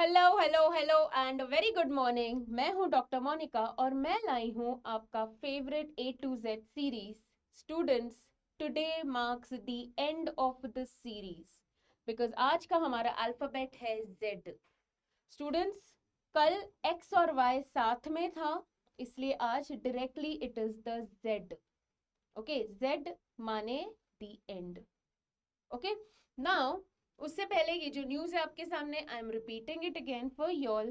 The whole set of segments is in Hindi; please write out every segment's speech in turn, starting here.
Hello hello hello and very good morning. मैं हूं डॉक्टर मोनिका और मैं लाई हूं आपका favourite A to Z series. Students, today marks the end of this series because आज का हमारा अल्फाबेट है जेड। स्टूडेंट्स, कल एक्स और वाई साथ में था, इसलिए आज directly it is the Z. Okay, Z माने द एंड। ओके, नाउ उससे पहले ये जो न्यूज है आपके सामने, I am repeating it again for y'all.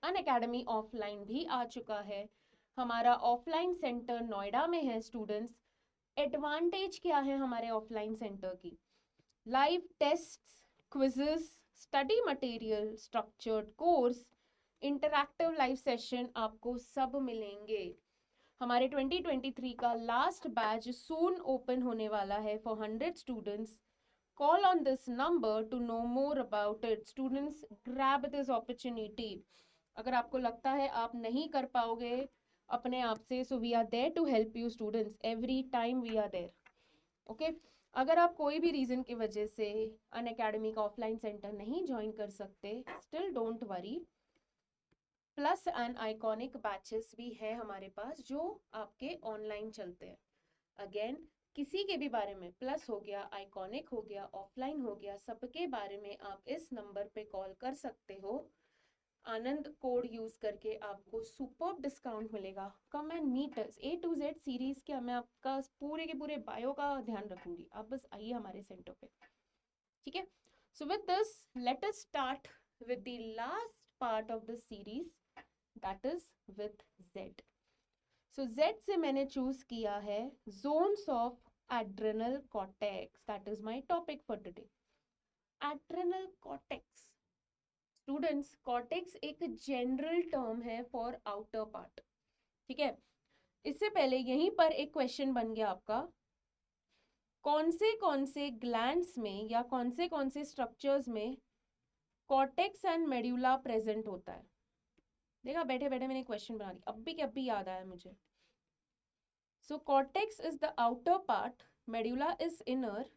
Unacademy offline भी आ चुका है। हमारा ऑफलाइन सेंटर नोएडा में है स्टूडेंट्स। एडवांटेज क्या है हमारे ऑफलाइन सेंटर की? Live test, quizzes, study material, structured course, interactive live session आपको सब मिलेंगे। हमारे 2023 का लास्ट बैच सून ओपन होने वाला है for 100 students. Call on this number to know more about it. Students, grab this opportunity. अगर आपको लगता है आप नहीं कर पाओगे अपने आप से, so we are there to help you students. Every time we are there. Okay? अगर आप कोई भी रीजन की वजह से अन अकेडमी का ऑफलाइन सेंटर नहीं ज्वाइन कर सकते, still don't worry. Plus and iconic batches भी है हमारे पास जो आपके ऑनलाइन चलते हैं। अगेन, किसी के भी बारे में, प्लस हो गया, आइकॉनिक हो गया, ऑफलाइन हो गया, सबके बारे में आप इस नंबर पे कॉल कर सकते हो। आनंद कोड यूज करके आपको सुपर डिस्काउंट मिलेगा। Come and meet us. A to Z series क्या, मैं आपका पूरे के पूरे बायो का ध्यान रखूंगी, आप बस आइए हमारे सेंटर पे। ठीक है, so with this let us start with the last part of the series, that is with Z. So Z से मैंने चूज किया है zones of adrenal cortex. That is my topic for today. Adrenal cortex. Students, cortex एक जनरल टर्म है फॉर आउटर पार्ट। ठीक है, इससे पहले यहीं पर एक क्वेश्चन बन गया आपका, कौन से ग्लैंड्स में या कौन से स्ट्रक्चर्स में कॉर्टेक्स एंड मेड्यूला प्रेजेंट होता है? देखा, बैठे बैठे मैंने क्वेश्चन बना दिया, अब भी याद आया मुझे। So cortex is the outer part, medulla is inner.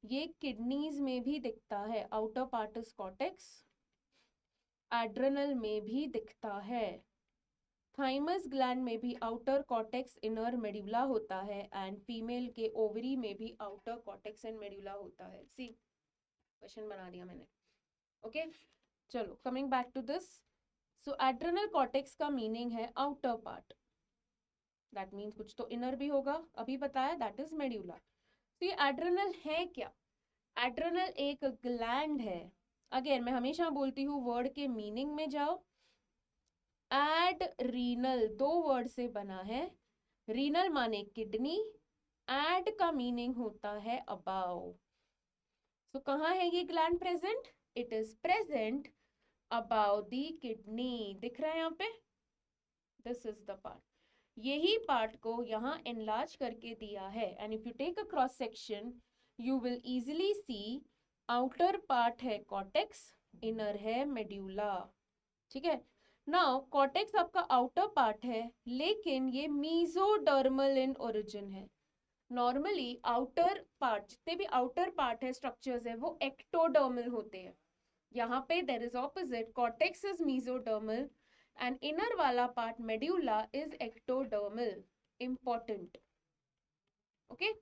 ये किडनीज में भी दिखता है, outer part is cortex. Adrenal में भी दिखता है। थाइमस ग्लैंड में भी आउटर कॉर्टेक्स इनर मेड्यूला होता है एंड फीमेल के ओवरी में भी आउटर कॉर्टेक्स एंड मेड्यूला होता है। सी, क्वेश्चन बना दिया मैंने। ओके, चलो coming back to this. So adrenal cortex का मीनिंग है आउटर पार्ट। दैट मीन्स कुछ तो इनर भी होगा, अभी बताया, दैट इज मेड्यूला। तो ये एड्रेनल है क्या? एड्रेनल एक ग्लैंड है। अगेन मैं हमेशा बोलती हूँ, वर्ड के मीनिंग में जाओ। एडरीनल दो वर्ड से बना है। रीनल माने किडनी, एड का मीनिंग होता है अबाव। तो कहाँ है ये gland present? It is present above the kidney. दिख रहा है यहाँ पे? This is the part. यही पार्ट को यहाँ एनलार्ज करके दिया है and if you take a cross section you will easily see outer part है कॉर्टेक्स, इनर है मेड्यूला। ठीक है, नाउ कॉर्टेक्स आपका आउटर पार्ट है, लेकिन ये मीजोडर्मल इन ओरिजिन है। नॉर्मली आउटर पार्ट, जितने भी आउटर पार्ट है, स्ट्रक्चर्स है, वो एक्टोडर्मल होते हैं। यहाँ पे there is opposite, cortex is mesodermal and inner वाला part medulla is ectodermal. Important. Okay,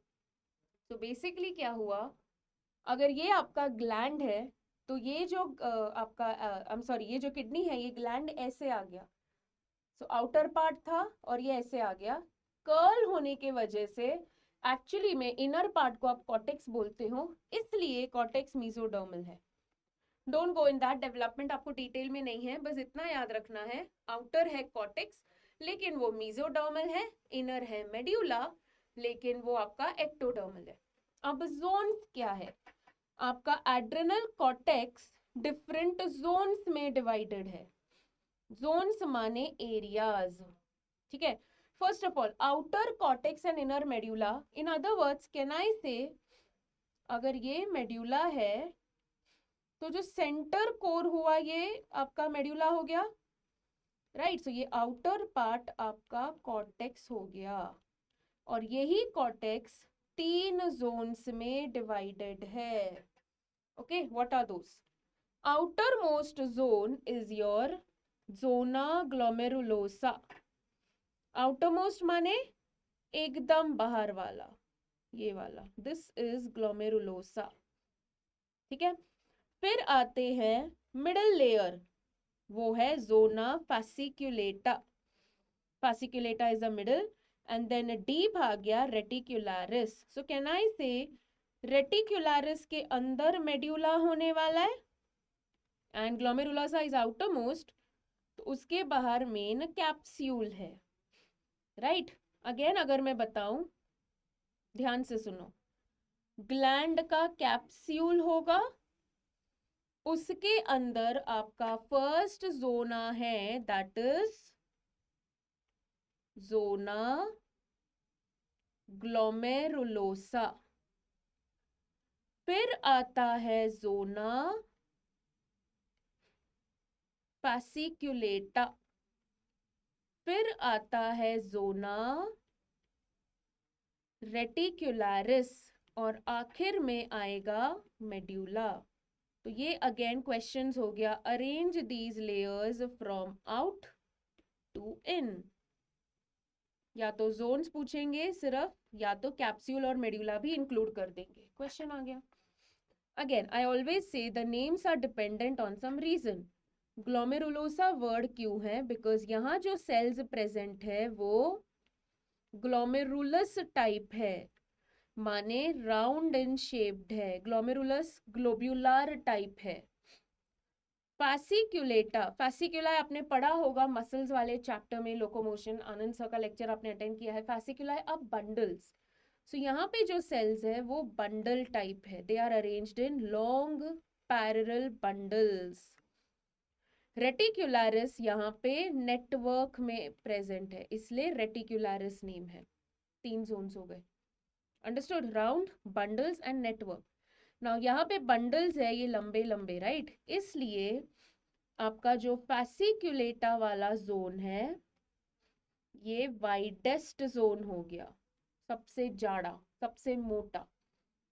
तो बेसिकली क्या हुआ, अगर ये आपका ग्लैंड है तो ये जो आपका आई एम सॉरी, ये जो किडनी है, ये ग्लैंड ऐसे आ गया। सो आउटर पार्ट था और ये ऐसे आ गया। कर्ल होने के वजह से एक्चुअली में इनर पार्ट को आप कॉर्टेक्स बोलते हो, इसलिए कॉर्टेक्स मीजोडर्मल है। Don't go in that development, आपको डिटेल में नहीं है, बस इतना याद रखना है, आउटर है कॉर्टेक्स लेकिन वो मीजोडर्मल है, इनर है मेड्यूला लेकिन वो आपका एक्टोडर्मल है। अब जोन्स क्या है? आपका एड्रेनल कॉर्टेक्स डिफरेंट जोन्स में डिवाइडेड है। जोन्स माने एरियाज। ठीक है, first of all outer cortex and inner medulla. In other words can I से, अगर ये मेड्यूला है तो जो सेंटर कोर हुआ ये आपका मेड्यूला हो गया, राइट? सो ये आउटर पार्ट आपका कॉर्टेक्स हो गया और यही कॉर्टेक्स 3 जोन्स में डिवाइडेड है। Okay, what are those? outermost zone is your zona glomerulosa. outermost माने एकदम बाहर वाला, ये वाला, दिस इज ग्लोमेरुलोसा. ठीक है. फिर आते हैं मिडल लेयर, वो है जोना fasciculata. fasciculata is a middle, and then deep आ गया reticularis. So can I say reticularis के अंदर मेड्यूला होने वाला है एंड ग्लोमेरुलोसा इज आउटरमोस्ट, तो उसके बाहर मेन कैप्सूल है. राइट. अगेन अगर मैं बताऊं, ध्यान से सुनो, ग्लैंड का कैप्सूल होगा, उसके अंदर आपका फर्स्ट जोना है, दैट इज जोना ग्लोमेरुलोसा. फिर आता है जोना fasciculata. फिर आता है जोना रेटिकुलरिस और आखिर में आएगा मेड्यूला. तो ये अगेन क्वेश्चंस हो गया, arrange these layers from out to in. या तो जोन्स पूछेंगे सिर्फ, या तो कैप्सूल और मेड्यूला भी इंक्लूड कर देंगे. क्वेश्चन आ गया. Again I always say the names are dependent on some reason. Glomerulosa word क्यों है? बिकॉज यहाँ जो सेल्स प्रेजेंट है वो ग्लोमेरुलस टाइप है, माने राउंड इन शेप्ड है. ग्लोमेरुलस ग्लोब्यूलर टाइप है. fasciculata, fasciculi आपने पढ़ा होगा मसल्स वाले चैप्टर में, लोकोमोशन, आनंद सर का लेक्चर आपने अटेंड किया है. fasciculi अब बंडल्स. सो यहाँ पे जो सेल्स है वो बंडल टाइप है. They are arranged in long parallel bundles. Reticularis यहाँ पे नेटवर्क में प्रेजेंट है, इसलिए रेटिकुलरिस नेम है. 3 जोन्स हो गए. Understood? Round, bundles and network. Now यहाँ पे बंडल्स है, ये लंबे लंबे, राइट. इसलिए आपका जो fasciculata वाला जोन है ये वाइडेस्ट जोन हो गया, सबसे जाड़ा, सबसे मोटा.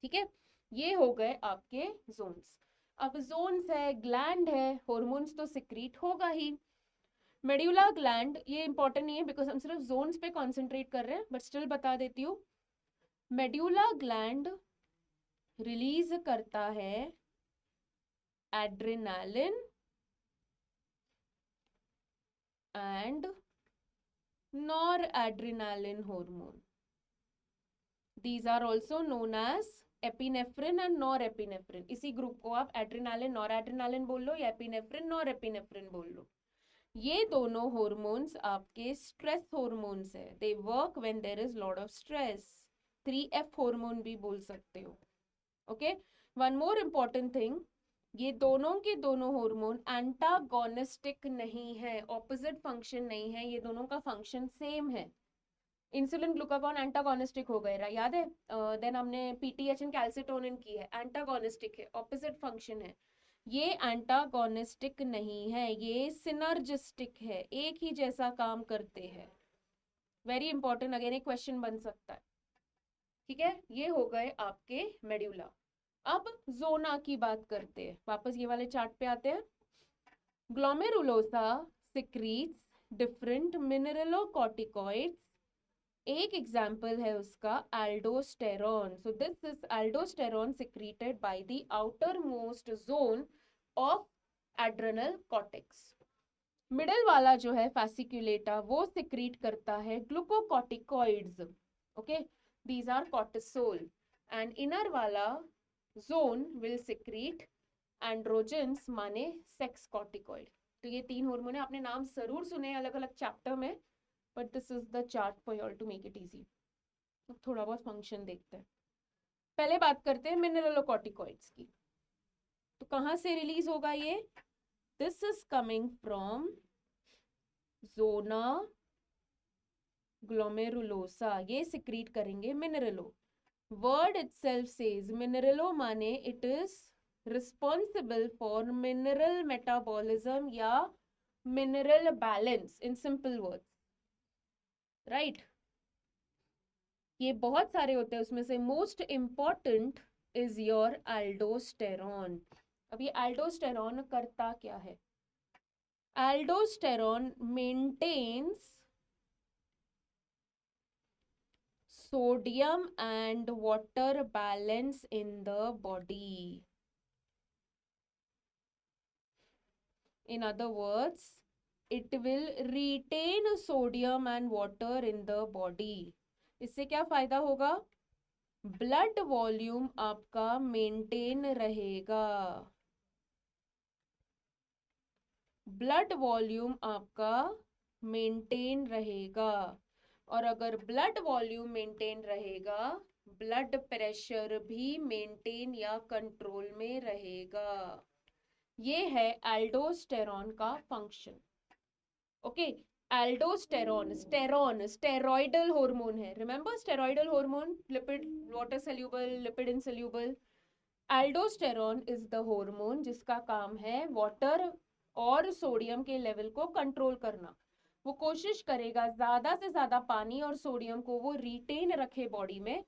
ठीक है. ये हो गए आपके जोन्स. अब जोन्स है, ग्लैंड है, हॉर्मोन्स तो सिक्रीट होगा ही. मेड्यूला ग्लैंड ये इंपॉर्टेंट नहीं है बिकॉज हम सिर्फ जोन्स पे कॉन्सेंट्रेट कर रहे हैं, बट स्टिल बता देती हूँ. मेड्यूला ग्लैंड रिलीज करता है adrenaline and noradrenaline hormone. These are also known as epinephrine and norepinephrine. इसी ग्रुप को आप एड्रेनालिन नॉरएड्रेनालिन बोल लो या एपिनेफ्रिन नॉरएपिनेफ्रिन बोल लो. ये दोनों हॉर्मोन्स आपके स्ट्रेस हॉर्मोन्स है. They work when there is lot of stress. 3F hormone भी बोल सकते हो. ओके. वन मोर इम्पॉर्टेंट थिंग, ये दोनों के दोनों हार्मोन एंटागोनिस्टिक नहीं है, ऑपोजिट फंक्शन नहीं है, ये दोनों का फंक्शन सेम है. इंसुलिन ग्लूकागॉन एंटागोनिस्टिक हो गए, याद है. देन हमने पीटीएच एंड कैल्सिटोनिन की है, एंटागोनिस्टिक है, ऑपोजिट फंक्शन है. ये एंटागोनिस्टिक नहीं है, ये सिनर्जिस्टिक है, एक ही जैसा काम करते हैं. वेरी इंपॉर्टेंट, अगेन एक क्वेश्चन बन सकता है. ठीक है. ये हो गए आपके मेड्यूला. अब जोना की बात करते हैं, वापस ये वाले चार्ट पे आते हैं. Glomerulosa secretes different mineralocorticoids. एक एग्जाम्पल है उसका aldosterone. So this is aldosterone secreted by the outer most zone of adrenal cortex. Middle वाला जो है fasciculata वो सिक्रीट करता है glucocorticoids. Okay. These are cortisol. And inner वाला जोन विल सिक्रीट एंड्रोजेंस, माने सेक्स कॉर्टिकॉइड. तो ये 3 हार्मोन है, आपने नाम जरूर सुने अलग अलग चैप्टर में, but this is the chart for you to make it easy. थोड़ा बहुत फंक्शन देखते हैं. पहले बात करते हैं मिनरलोकॉर्टिकॉइड्स की. तो कहाँ से रिलीज होगा ये? This is coming from zona glomerulosa. ये सिक्रीट करेंगे mineralo. Word itself says mineralo माने it is responsible for mineral metabolism या mineral balance in simple words, right. ये बहुत सारे होते हैं, उसमें से most important is your aldosterone. अब ये एल्डोस्टेरॉन करता क्या है? Aldosterone maintains sodium and water balance in the body. In other words, it will retain sodium and water in the body. इससे क्या फायदा होगा? ब्लड वॉल्यूम आपका मेंटेन रहेगा, ब्लड वॉल्यूम आपका मेंटेन रहेगा। और अगर ब्लड वॉल्यूम मेंटेन रहेगा, ब्लड प्रेशर भी मेंटेन या कंट्रोल में रहेगा। ये है एल्डोस्टेरॉन का function. Okay, aldosterone, sterone steroidal hormone है। Remember steroidal hormone, lipid, water soluble, lipid insoluble. Aldosterone is the hormone जिसका काम है वाटर और सोडियम के लेवल को कंट्रोल करना। वो कोशिश करेगा ज्यादा से ज्यादा पानी और सोडियम को वो रिटेन रखे बॉडी में,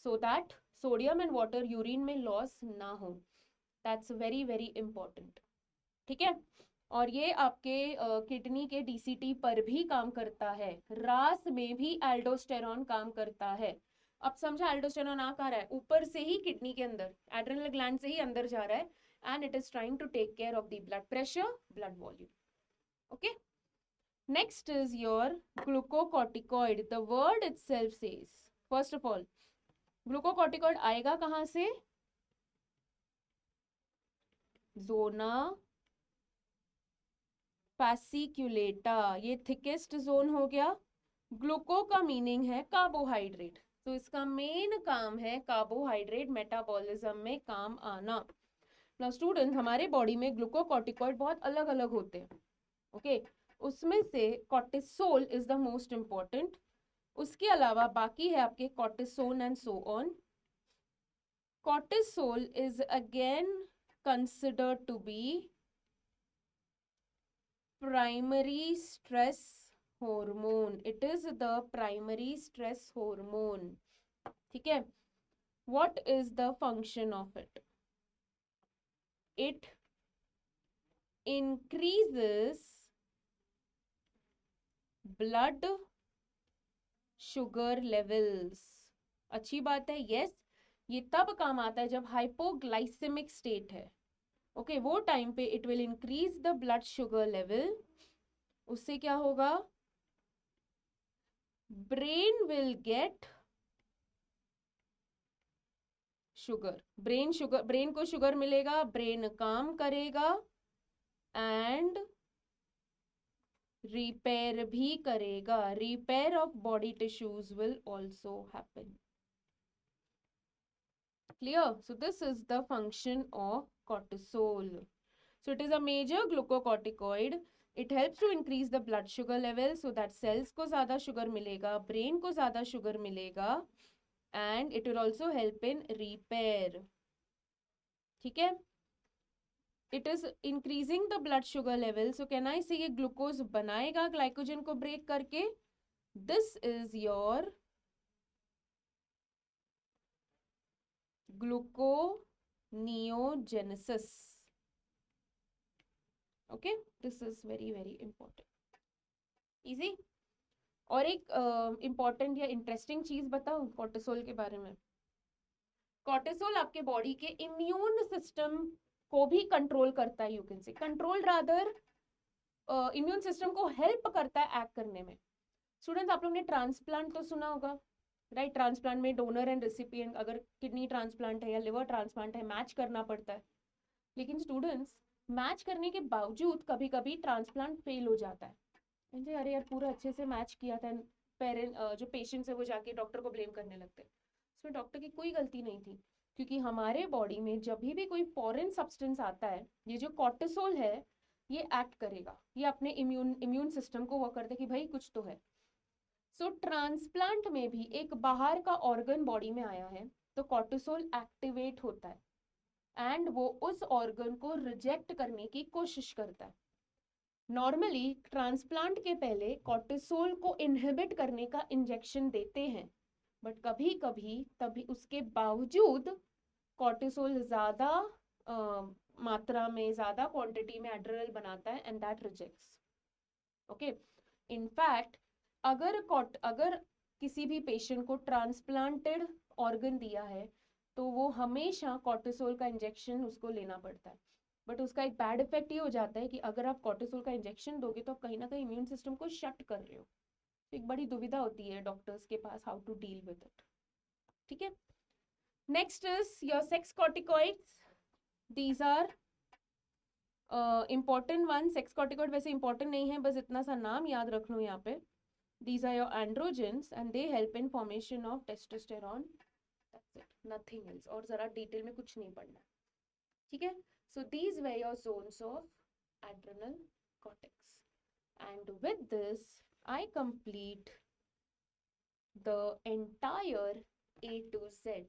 so that sodium and water urine में लॉस ना हो। That's very very important. ठीक है, और ये आपके किडनी के डीसीटी पर भी काम करता है। रास में भी एल्डोस्टेरॉन काम करता है। अब समझा एल्डोस्टेरॉन आ कहाँ रहा है? ऊपर से ही किडनी के अंदर, एड्रेनल ग्लैंड से ही अंदर जा रहा है, and it is trying to take care of the blood pressure, blood volume. Okay, next is your glucocorticoid. The word itself says, first of all, glucocorticoid आएगा कहां से? जोना fasciculata, ये थिकेस्ट जोन हो गया। ग्लूको का मीनिंग है कार्बोहाइड्रेट, तो इसका मेन काम है कार्बोहाइड्रेट मेटाबॉलिज्म में काम आना। नाउ स्टूडेंट, हमारे बॉडी में ग्लूकोकॉर्टिकॉइड बहुत अलग अलग होते हैं। ओके, उसमें से cortisol is the most important. उसके अलावा बाकी है आपके cortisone and so on. Cortisol is again considered to be primary stress hormone. It is the primary stress hormone. ठीक है, what is the function of it? It increases blood sugar levels. अच्छी बात है, yes, ये तब काम आता है जब हाइपोग्लाइसेमिक स्टेट है। ओके, वो टाइम पे it will increase the blood sugar level. उससे क्या होगा? Brain will get sugar, brain को शुगर मिलेगा, ब्रेन काम करेगा एंड रिपेयर भी करेगा। Repair of body tissues will also happen. Clear? So this is the function of cortisol. So it is a major glucocorticoid. It helps to increase the blood sugar level so that cells को ज्यादा शुगर मिलेगा, ब्रेन को ज्यादा शुगर मिलेगा, and it will also help in repair. ठीक है, it is increasing the blood sugar level. So can I say ये ग्लूकोज बनाएगा ग्लाइकोजन को ब्रेक करके? This is your gluconeogenesis. Okay, this is very very important. Easy. और एक इम्पॉर्टेंट या इंटरेस्टिंग चीज बताऊं कॉर्टिसोल के बारे में। कॉर्टिसोल आपके बॉडी के इम्यून सिस्टम को भी कंट्रोल करता है, you can say control rather, immune system को हेल्प करता है एक्ट करने में। स्टूडेंट्स, आप लोग ने ट्रांसप्लांट तो सुना होगा, राइट? ट्रांसप्लांट में डोनर एंड रिसिपिएंट, अगर किडनी ट्रांसप्लांट है या लिवर ट्रांसप्लांट है, मैच करना पड़ता है। लेकिन स्टूडेंट्स, मैच करने के बावजूद कभी कभी ट्रांसप्लांट फेल हो जाता है। अरे यार, पूरा अच्छे से मैच किया था, पेरेंट जो पेशेंट्स है वो जाके डॉक्टर को ब्लेम करने लगते हैं। उसमें डॉक्टर की कोई गलती नहीं थी, क्योंकि हमारे बॉडी में जब भी कोई फॉरेन सब्सटेंस आता है, ये जो कॉर्टिसोल है ये एक्ट करेगा, ये अपने इम्यून सिस्टम को वो करता है कि भाई कुछ तो है। सो ट्रांसप्लांट में भी एक बाहर का ऑर्गन बॉडी में आया है तो कॉर्टिसोल एक्टिवेट होता है एंड वो उस ऑर्गन को रिजेक्ट करने की कोशिश करता है। नॉर्मली ट्रांसप्लांट के पहले कॉर्टिसोल को इनहिबिट करने का इंजेक्शन देते हैं, बट कभी कभी तभी उसके बावजूद कॉर्टिसोल ज़्यादा मात्रा में, ज्यादा क्वांटिटी में एड्रेनल बनाता है and that rejects. Okay. In fact अगर किसी भी पेशेंट को ट्रांसप्लांटेड ऑर्गन दिया है तो वो हमेशा कॉर्टिसोल का इंजेक्शन उसको लेना पड़ता है. बट उसका एक बैड इफेक्ट ये हो जाता है कि अगर आप कॉर्टिसोल का इंजेक्शन दोगे तो आप कहीं ना कहीं इम्यून सिस्टम को शट कर रहे हो. तो एक बड़ी दुविधा होती है डॉक्टर्स के पास how to deal with it. ठीक है. Next is your sex corticoids. These are important one. Sex corticoid वैसे इंपॉर्टेंट नहीं है, बस इतना सा नाम याद रख लो यहाँ पे. These are your androgens and they help in formation of testosterone. That's it. Nothing else. और जरा डिटेल में कुछ नहीं पढ़ना. ठीक है. So these were your zones of adrenal cortex. And with this, I complete the entire A to Z.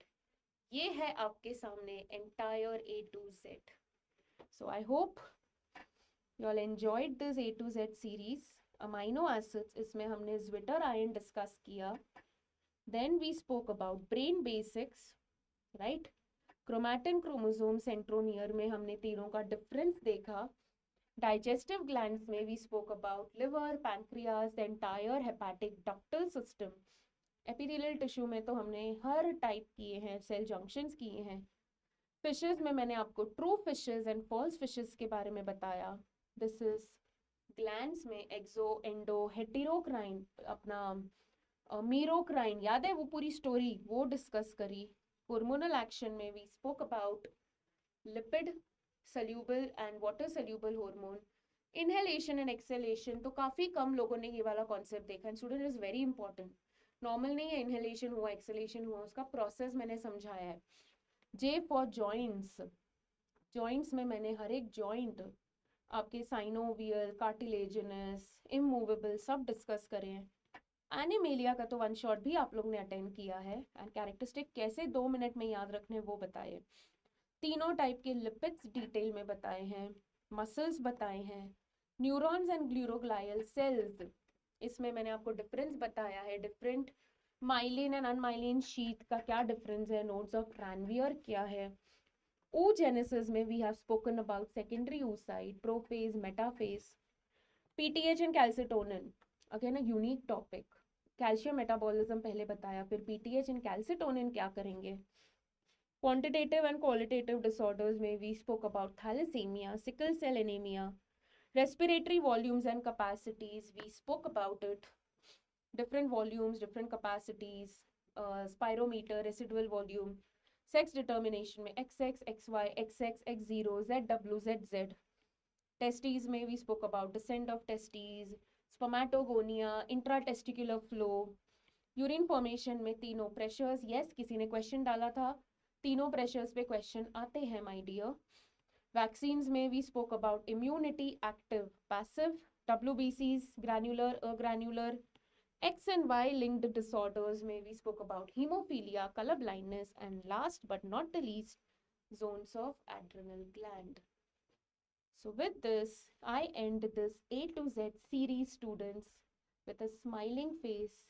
ये है आपके सामने entire A to Z. So I hope you all enjoyed this A to Z series. Amino acids, इसमें हमने ज्विटर आयन डिस्कस किया. Then we spoke about brain basics, right. Chromatin, chromosome, centromere में हमने तीनों का डिफरेंस देखा. डाइजेस्टिव ग्लैंड्स में we spoke about liver, pancreas, the entire hepatic ductal system. Epithelial tissue में तो हमने हर टाइप किए हैं, सेल जंक्शंस किए हैं. फिशेस में मैंने आपको true fishes and false fishes के बारे में बताया. दिस इज ग्लैंड्स में एक्सो, एंडो, हेटेरोक्राइन, अपना मीरोक्राइन, याद है वो पूरी स्टोरी, वो डिस्कस करी. हार्मोनल एक्शन में we spoke about lipid soluble and water soluble hormone. Inhalation and exhalation तो काफी कम लोगों ने ये वाला कॉन्सेप्ट देखा है. Student is very important. Normal नहीं है इनहेलेशन हुआ एक्सेलेशन हुआ, उसका प्रोसेस मैंने समझाया है. J for joints. जॉइंट्स में मैंने हर एक जॉइंट आपके साइनोवियल, कार्टिलेजिनस, इमूवेबल सब डिस्कस करे हैं. एनिमेलिया का तो वन शॉट भी आप लोग ने अटेंड किया है. एंड कैरेक्टरिस्टिक कैसे 2 मिनट में याद रखने वो बताए. तीनों टाइप के लिपिड्स डिटेल में बताए हैं. मसल्स बताए हैं. न्यूरॉन्स एंड ग्लूरोग्लाइल सेल्स, इसमें मैंने आपको डिफरेंस बताया है. डिफरेंट माइलिन एंड अनमाइलिन शीट का क्या डिफरेंस है. नोड्स ऑफ रैनवियर क्या है. oogenesis में we have spoken about secondary oocyte, prophase, metaphase. PTH and calcitonin, again a unique topic. Calcium metabolism पहले बताया, फिर PTH and calcitonin क्या करेंगे. क्वांटिटेटिव एंड क्वालिटेटिव डिसऑर्डर्स में we spoke about thalassemia, sickle cell anemia, respiratory volumes and capacities, we spoke about it. Different volumes, different capacities, spirometer, residual volume. Sex determination में XX, XY, XX, X0, ZW, ZZ. Testes में we spoke about descent of testes, spermatogonia, intratesticular flow. Urine formation में तीनों प्रेशर्स. यस, किसी ने क्वेश्चन डाला था, तीनों प्रेशर्स पे क्वेश्चन आते हैं माय डियर. वैक्सीन्स में we spoke about immunity, active, passive, WBCs, granular, agranular. X and Y linked disorders may we spoke about hemophilia, color blindness, and last but not the least, zones of adrenal gland. So with this, I end this A to Z series, students, with a smiling face,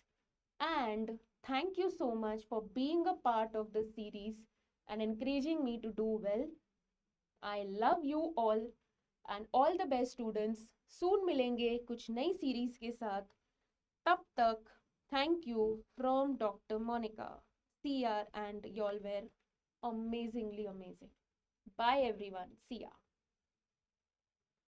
and thank you so much for being a part of this series and encouraging me to do well. I love you all and all the best students. Soon मिलेंगे कुछ नई series के साथ. तब तक, thank you from Dr. Monica. CR and y'all were amazingly amazing. Bye everyone. See ya.